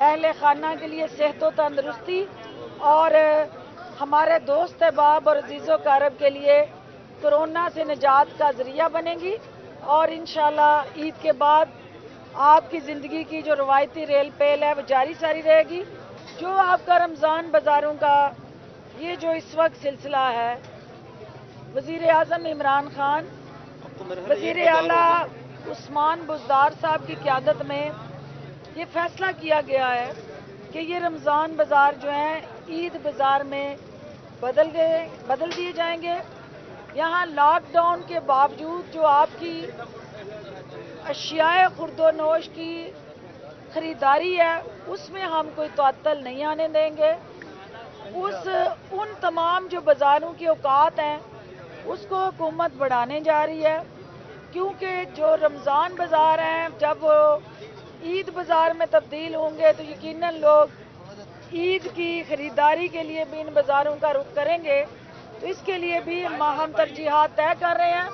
اہل خانہ کے لیے صحت و تندرستی اور ہمارے دوست احباب اور عزیز و اقارب کے لیے کورونا سے نجات کا ذریعہ بنے گی، اور انشاءاللہ عید کے بعد آپ کی زندگی کی جو روایتی ریل پیل ہے وہ جاری ساری رہے گی۔ جو آپ کا رمضان بازاروں کا یہ جو اس وقت سلسلہ ہے، وزیر اعظم عمران خان، وزیر اعلیٰ عثمان بزدار صاحب کی قیادت میں یہ فیصلہ کیا گیا ہے کہ یہ رمضان بازار جو ہیں عید بازار میں بدل دیے جائیں گے۔ یہاں لاک ڈاؤن کے باوجود جو آپ کی اشیاء خرد و نوش کی خریداری ہے اس میں ہم کوئی تعطل نہیں آنے دیں گے۔ ان تمام جو بازاروں کی اوقات ہیں اس کو حکومت بڑھانے جا رہی ہے، کیونکہ جو رمضان بازار ہیں جب وہ عید بازار میں تبدیل ہوں گے تو یقیناً لوگ عید کی خریداری کے لیے بھی ان بازاروں کا رخ کریں گے، تو اس کے لیے بھی ہم ترجیحات طے کر رہے ہیں۔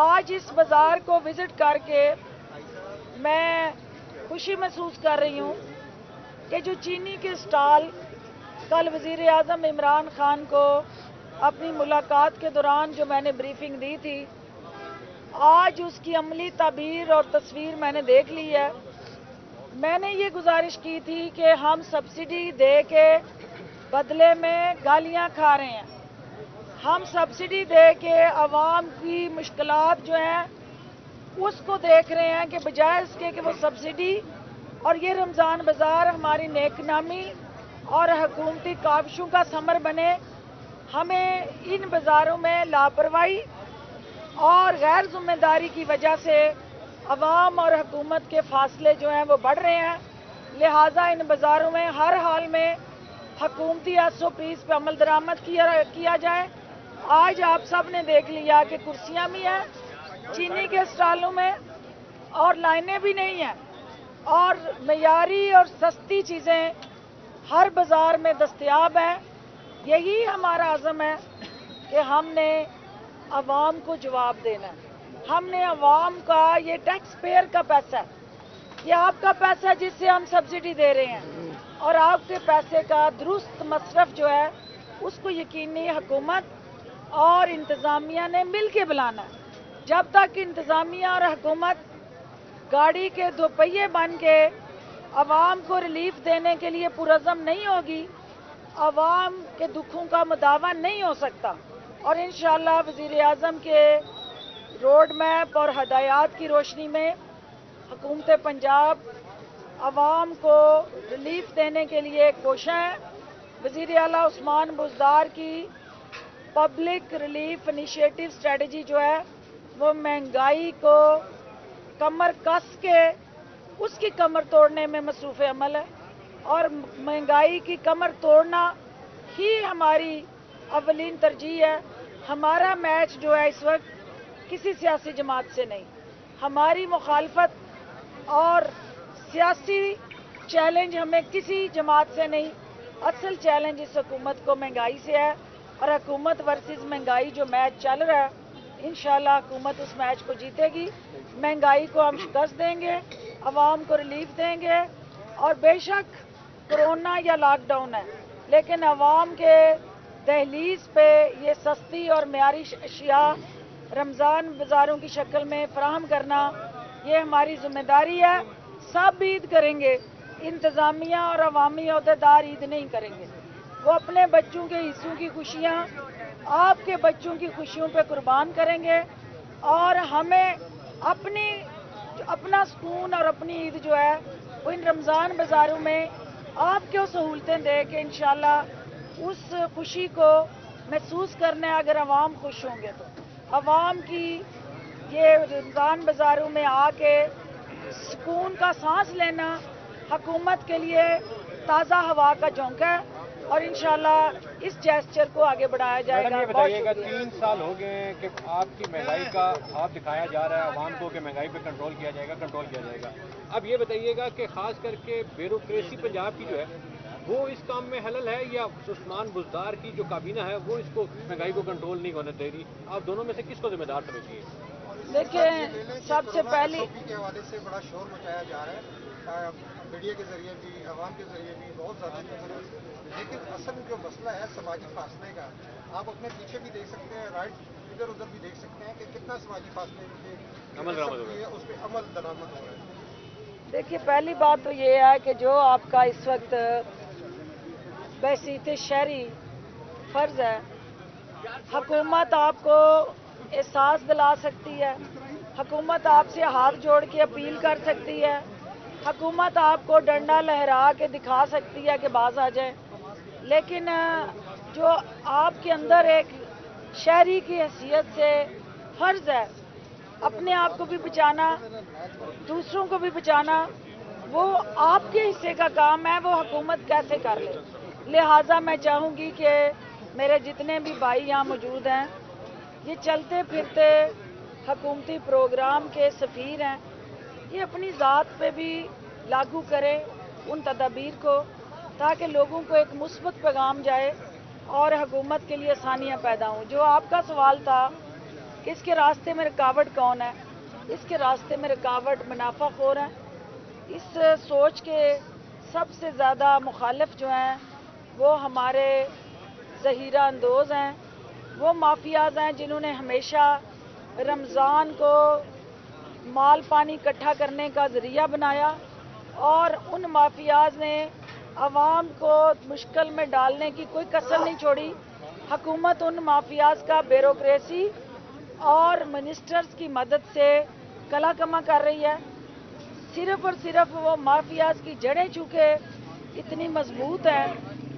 آج اس بازار کو وزٹ کر کے میں خوشی محسوس کر رہی ہوں کہ جو چینی کے اسٹال کل وزیر اعظم عمران خان کو اپنی ملاقات کے دوران جو میں نے بریفنگ دی تھی، آج اس کی عملی تعبیر اور تصویر میں نے دیکھ لی ہے۔ میں نے یہ گزارش کی تھی کہ ہم سبسڈی دے کے بدلے میں گالیاں کھا رہے ہیں، ہم سبسڈی دے کے عوام کی مشکلات جو ہیں اس کو دیکھ رہے ہیں کہ بجائے اس کے کہ وہ سبسڈی اور یہ رمضان بازار ہماری نیک نامی اور حکومتی کاوشوں کا ثمر بنے، ہمیں ان بازاروں میں لاپرواہی اور غیر ذمہ داری کی وجہ سے عوام اور حکومت کے فاصلے جو ہیں وہ بڑھ رہے ہیں، لہٰذا ان بازاروں میں ہر حال میں حکومتی SOPs پہ عمل درآمد کیا جائے۔ آج آپ سب نے دیکھ لیا کہ کرسیاں بھی ہیں چینی کے اسٹالوں میں اور لائنیں بھی نہیں ہیں، اور معیاری اور سستی چیزیں ہر بازار میں دستیاب ہیں۔ یہی ہمارا عزم ہے کہ ہم نے عوام کو جواب دینا ہے، ہم نے عوام کا، یہ ٹیکس پیئر کا پیسہ ہے، یہ آپ کا پیسہ ہے جس سے ہم سبسڈی دے رہے ہیں، اور آپ کے پیسے کا درست مصرف جو ہے اس کو یقینی حکومت اور انتظامیہ نے مل کے بلانا ہے۔ جب تک انتظامیہ اور حکومت گاڑی کے دو پہیے بن کے عوام کو ریلیف دینے کے لیے پرعزم نہیں ہوگی، عوام کے دکھوں کا مداوع نہیں ہو سکتا، اور انشاءاللہ وزیر اعظم کے روڈ میپ اور ہدایات کی روشنی میں حکومت پنجاب عوام کو ریلیف دینے کے لیے کوشاں ہے۔ وزیر اعلیٰ عثمان بزدار کی پبلک ریلیف انیشیٹو اسٹریٹجی جو ہے وہ مہنگائی کو کمر کس کے اس کی کمر توڑنے میں مصروف عمل ہے، اور مہنگائی کی کمر توڑنا ہی ہماری اولین ترجیح ہے۔ ہمارا میچ جو ہے اس وقت کسی سیاسی جماعت سے نہیں، ہماری مخالفت اور سیاسی چیلنج ہمیں کسی جماعت سے نہیں، اصل چیلنج اس حکومت کو مہنگائی سے ہے، اور حکومت ورسز مہنگائی جو میچ چل رہا ہے انشاءاللہ حکومت اس میچ کو جیتے گی۔ مہنگائی کو ہم شکست دیں گے، عوام کو ریلیف دیں گے، اور بے شک کرونا یا لاک ڈاؤن ہے لیکن عوام کے دہلیز پہ یہ سستی اور معیاری اشیاء رمضان بازاروں کی شکل میں فراہم کرنا یہ ہماری ذمہ داری ہے۔ سب عید کریں گے، انتظامیہ اور عوامی عہدیدار عید نہیں کریں گے، وہ اپنے بچوں کے حصوں کی خوشیاں آپ کے بچوں کی خوشیوں پہ قربان کریں گے، اور ہمیں اپنا سکون اور اپنی عید جو ہے وہ ان رمضان بازاروں میں آپ کو سہولتیں دے کے انشاءاللہ اس خوشی کو محسوس کرنا ہے۔ اگر عوام خوش ہوں گے تو عوام کی یہ رمضان بازاروں میں آ کے سکون کا سانس لینا حکومت کے لیے تازہ ہوا کا جھونکا ہے، اور انشاءاللہ اس جیسچر کو آگے بڑھایا جائے گا۔ میڈم یہ بتائیے گا 3 سال ہو گئے ہیں کہ آپ کی مہنگائی کا خواب دکھایا جا رہا ہے عوام کو کہ مہنگائی پہ کنٹرول کیا جائے گا، اب یہ بتائیے گا کہ خاص کر کے بیوروکریسی پنجاب کی جو ہے وہ اس کام میں حلل ہے، یا عثمان بزدار کی جو کابینہ ہے وہ اس کو مہنگائی کو کنٹرول نہیں ہونے دے رہی؟ آپ دونوں میں سے کس کو ذمہ دار سمجھتی ہیں؟ دیکھیں، سب سے پہلی کے حوالے سے بڑا شور مچایا جا رہا ہے میڈیا کے ذریعے بھی عوام کے ذریعے بھی بہت زیادہ نظر ہے، لیکن اصل جو مسئلہ ہے سماجی فاصلے کا، آپ اپنے پیچھے بھی دیکھ سکتے ہیں، رائٹ ادھر ادھر بھی دیکھ سکتے ہیں کہ کتنا سماجی فاصلے اس پہ عمل درآمد ہو رہا ہے۔ دیکھیے، پہلی بات تو یہ ہے کہ جو آپ کا اس وقت بحیثیت شہری فرض ہے، حکومت آپ کو احساس دلا سکتی ہے، حکومت آپ سے ہاتھ جوڑ کے اپیل کر سکتی ہے، حکومت آپ کو ڈنڈا لہرا کے دکھا سکتی ہے کہ باز آ جائے، لیکن جو آپ کے اندر ایک شہری کی حیثیت سے فرض ہے اپنے آپ کو بھی بچانا، دوسروں کو بھی بچانا، وہ آپ کے حصے کا کام ہے، وہ حکومت کیسے کر لے۔ لہٰذا میں چاہوں گی کہ میرے جتنے بھی بھائی یہاں موجود ہیں، یہ چلتے پھرتے حکومتی پروگرام کے سفیر ہیں، یہ اپنی ذات پہ بھی لاگو کریں ان تدابیر کو، تاکہ لوگوں کو ایک مثبت پیغام جائے اور حکومت کے لیے آسانیاں پیدا ہوں۔ جو آپ کا سوال تھا کہ اس کے راستے میں رکاوٹ کون ہے، اس کے راستے میں رکاوٹ منافع خور ہے۔ اس سوچ کے سب سے زیادہ مخالف جو ہیں وہ ہمارے ذہیرہ اندوز ہیں، وہ مافیاز ہیں جنہوں نے ہمیشہ رمضان کو مال پانی اکٹھا کرنے کا ذریعہ بنایا، اور ان مافیاز نے عوام کو مشکل میں ڈالنے کی کوئی کسر نہیں چھوڑی۔ حکومت ان مافیاز کا بیوروکریسی اور منسٹرز کی مدد سے کلا کما کر رہی ہے۔ صرف اور صرف وہ مافیاز کی جڑیں چونکہ اتنی مضبوط ہیں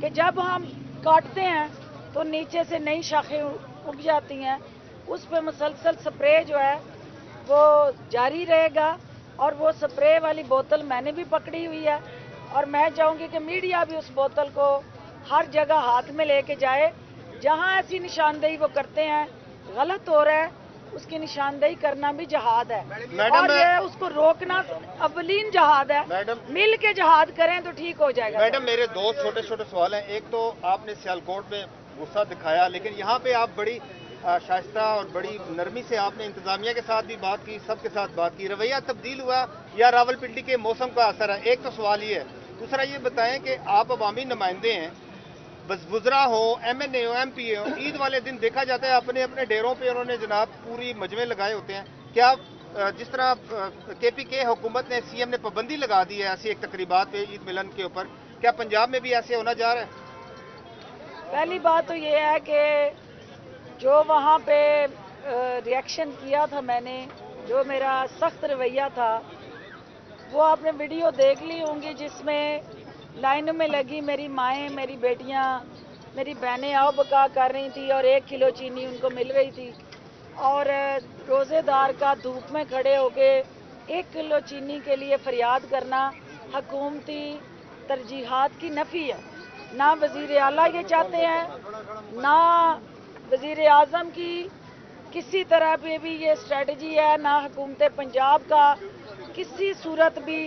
کہ جب ہم کاٹتے ہیں تو نیچے سے نئی شاخیں اگ جاتی ہیں، اس پہ مسلسل سپرے جو ہے وہ جاری رہے گا، اور وہ سپرے والی بوتل میں نے بھی پکڑی ہوئی ہے، اور میں چاہوں گی کہ میڈیا بھی اس بوتل کو ہر جگہ ہاتھ میں لے کے جائے، جہاں ایسی نشاندہی وہ کرتے ہیں غلط ہو رہا ہے، اس کی نشاندہی کرنا بھی جہاد ہے، اور یہ اس کو روکنا اولین جہاد ہے۔ مل کے جہاد کریں تو ٹھیک ہو جائے گا۔ میڈم، میرے دو چھوٹے چھوٹے سوال ہیں۔ ایک تو آپ نے سیالکوٹ میں غصہ دکھایا، لیکن یہاں پہ آپ بڑی شائستہ اور بڑی نرمی سے آپ نے انتظامیہ کے ساتھ بھی بات کی، سب کے ساتھ بات کی، رویہ تبدیل ہوا یا راولپنڈی کے موسم کا اثر ہے؟ ایک تو سوال یہ ہے۔ دوسرا یہ بتائیں کہ آپ عوامی نمائندے ہیں، بس وزراء ہوں، ایم این اے ہوں، ایم پی اے ہوں، عید والے دن دیکھا جاتا ہے اپنے اپنے ڈیروں پہ انہوں نے جناب پوری مجمع لگائے ہوتے ہیں۔ کیا جس طرح کے پی کے حکومت نے سی ایم نے پابندی لگا دی ہے ایسی ایک تقریبات پہ عید ملن کے اوپر، کیا پنجاب میں بھی ایسے ہونا جا رہا ہے؟ پہلی بات تو یہ ہے کہ جو وہاں پہ ریئیکشن کیا تھا میں نے، جو میرا سخت رویہ تھا، وہ آپ نے ویڈیو دیکھ لی ہوں گی، جس میں لائنوں میں لگی میری مائیں، میری بیٹیاں، میری بہنیں آؤ بکا کر رہی تھی، اور 1 کلو چینی ان کو مل رہی تھی، اور روزے دار کا دھوپ میں کھڑے ہو کے 1 کلو چینی کے لیے فریاد کرنا حکومتی ترجیحات کی نفی ہے۔ نہ وزیر اعلیٰ یہ چاہتے ہیں، نہ وزیر اعظم کی کسی طرح پہ بھی یہ اسٹریٹجی ہے، نہ حکومت پنجاب کا کسی صورت بھی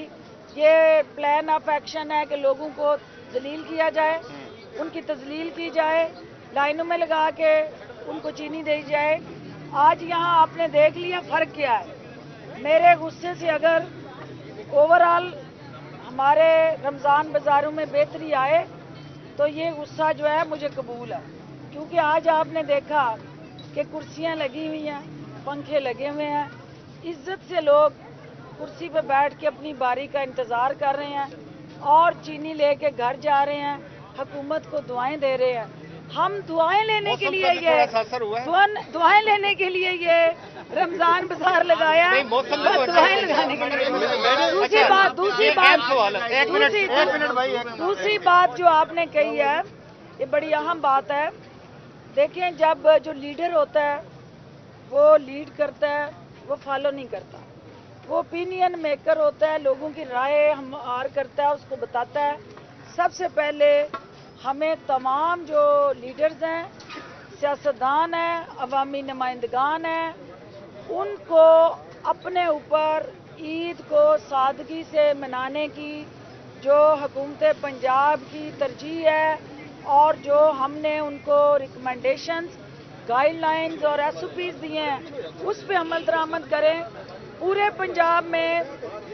یہ پلان آف ایکشن ہے کہ لوگوں کو ذلیل کیا جائے، ان کی تذلیل کی جائے، لائنوں میں لگا کے ان کو چینی دی جائے۔ آج یہاں آپ نے دیکھ لیا فرق کیا ہے۔ میرے غصے سے اگر اوورآل ہمارے رمضان بازاروں میں بہتری آئے تو یہ غصہ جو ہے مجھے قبول ہے، کیونکہ آج آپ نے دیکھا کہ کرسیاں لگی ہوئی ہیں، پنکھے لگے ہوئے ہیں، عزت سے لوگ کرسی پہ بیٹھ کے اپنی باری کا انتظار کر رہے ہیں، اور چینی لے کے گھر جا رہے ہیں، حکومت کو دعائیں دے رہے ہیں۔ ہم دعائیں لینے کے لیے یہ رمضان بازار لگایا ہے، دعائیں لگانے کے لیے۔ دوسری بات جو آپ نے کہی ہے یہ بڑی اہم بات ہے۔ دیکھیں، جب جو لیڈر ہوتا ہے وہ لیڈ کرتا ہے، وہ فالو نہیں کرتا، وہ اوپینین میکر ہوتا ہے، لوگوں کی رائے ہموار کرتا ہے، اس کو بتاتا ہے۔ سب سے پہلے ہمیں تمام جو لیڈرز ہیں، سیاستدان ہیں، عوامی نمائندگان ہیں، ان کو اپنے اوپر عید کو سادگی سے منانے کی جو حکومت پنجاب کی ترجیح ہے، اور جو ہم نے ان کو ریکمنڈیشنز، گائیڈ لائنز اور ایس او پیز دیے ہیں، اس پہ عمل درآمد کریں۔ پورے پنجاب میں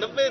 90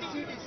ACDC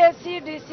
ACDC